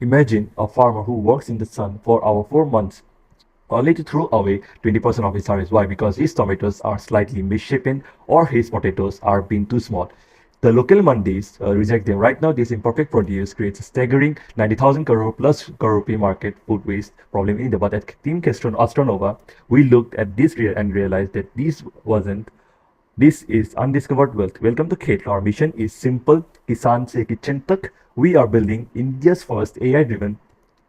Imagine a farmer who works in the sun for over 4 months only to throw away 20% of his harvest. Why? Because his tomatoes are slightly misshapen or his potatoes are being too small. The local mandis reject them. Right now, this imperfect produce creates a staggering 90,000 crore plus crore rupee market food waste problem in India. But at Team Castron Astronova, we looked at this and realized that this is undiscovered wealth. Welcome to Khet. Our mission is simple. Kisan se kitchen tak. We are building India's first AI-driven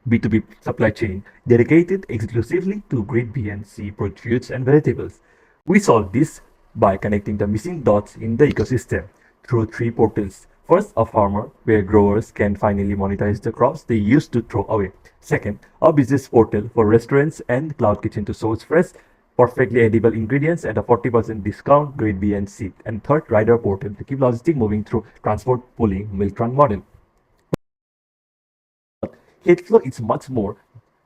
B2B supply chain dedicated exclusively to grade B and C fruits and vegetables. We solve this by connecting the missing dots in the ecosystem through three portals. First, a farmer where growers can finally monetize the crops they used to throw away. Second, a business portal for restaurants and cloud kitchen to source fresh, perfectly edible ingredients at a 40% discount grade B and C. And third, rider portal to keep logistics moving through transport pooling milk run model. Headflow is much more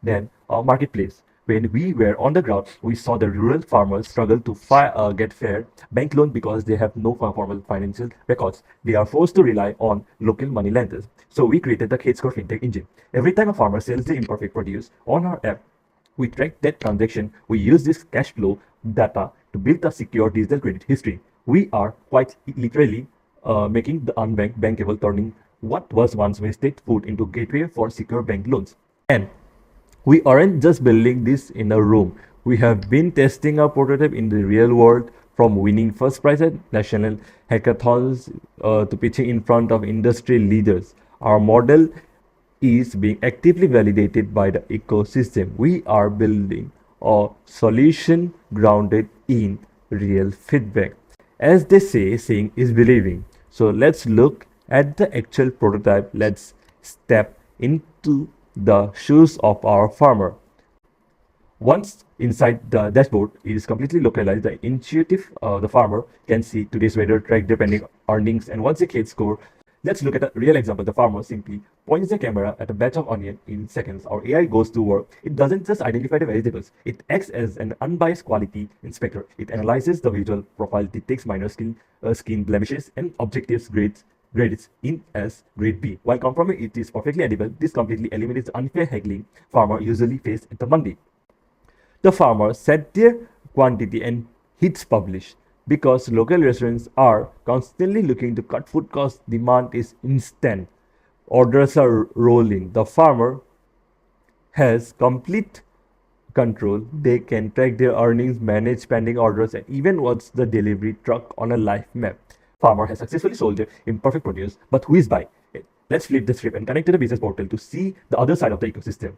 than a marketplace. When we were on the ground, we saw the rural farmers struggle to get fair bank loan because they have no formal financial records. They are forced to rely on local money lenders. So we created the Score FinTech engine. Every time a farmer sells the imperfect produce on our app, we track that transaction. We use this cash flow data to build a secure digital credit history. We are quite literally making the unbanked bankable, turning what was once wasted food into gateway for secure bank loans. And we aren't just building this in a room. We have been testing our prototype in the real world, from winning first prize at national hackathons to pitching in front of industry leaders. Our model is being actively validated by the ecosystem. We are building a solution grounded in real feedback. As they say, seeing is believing. So let's look at the actual prototype. Let's step into the shoes of our farmer. Once inside the dashboard, it is completely localized. The intuitive, the farmer can see today's weather, track their pending earnings, and once a Kate score. Let's look at a real example. The farmer simply points the camera at a batch of onion in seconds. Our AI goes to work. It doesn't just identify the vegetables. It acts as an unbiased quality inspector. It analyzes the visual profile, detects minor skin blemishes, and objectives grades in as grade B. While confirming it is perfectly edible, this completely eliminates the unfair haggling farmer usually face at the mandi. The farmer set their quantity and hits publish. Because local restaurants are constantly looking to cut food costs, demand is instant. Orders are rolling. The farmer has complete control. They can track their earnings, manage pending orders, and even watch the delivery truck on a live map. Farmer has successfully sold their imperfect produce, but who is buying it? Let's flip the script and connect to the business portal to see the other side of the ecosystem.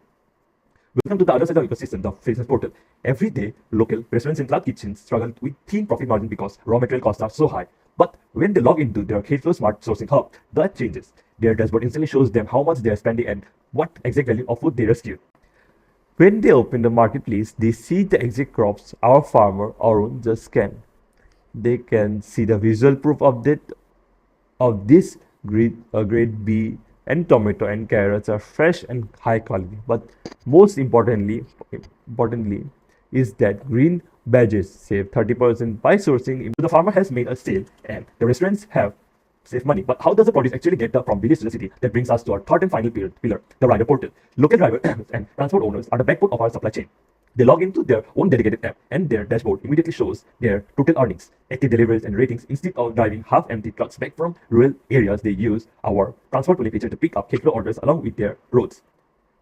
Welcome to the other side of the ecosystem, the business portal. Every day, local restaurants and cloud kitchens struggle with thin profit margin because raw material costs are so high. But when they log into their Kflow Smart Sourcing Hub, that changes. Their dashboard instantly shows them how much they are spending and what exact value of food they rescue. When they open the marketplace, they see the exact crops our farmer Arun just scanned. They can see the visual proof of this grade B and tomato and carrots are fresh and high quality. But most importantly is that green badges save 30% by sourcing. The farmer has made a sale and the restaurants have saved money. But how does the produce actually get from village to the city? That brings us to our third and final pillar, the rider portal. Local drivers and transport owners are the backbone of our supply chain. They log into their own dedicated app and their dashboard immediately shows their total earnings, active deliveries, and ratings. Instead of driving half-empty trucks back from rural areas, they use our transport pooling feature to pick up Kflow orders along with their roads.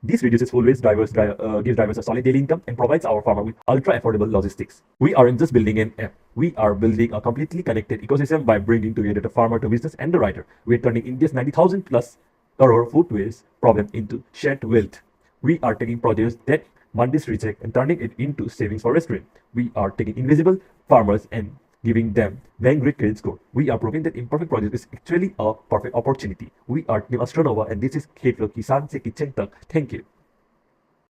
This reduces full waste, gives drivers a solid daily income, and provides our farmer with ultra-affordable logistics. We aren't just building an app. We are building a completely connected ecosystem by bringing together the farmer, the business, and the rider. We're turning India's 90,000 plus crore food waste problem into shared wealth. We are taking produce that mandis reject and turning it into savings for restaurant. We are taking invisible farmers and giving them bank grade credit score. We are proving that imperfect produce is actually a perfect opportunity. We are Team Astronova and this is Kflow Kisan Se Kitchen Tak. Thank you.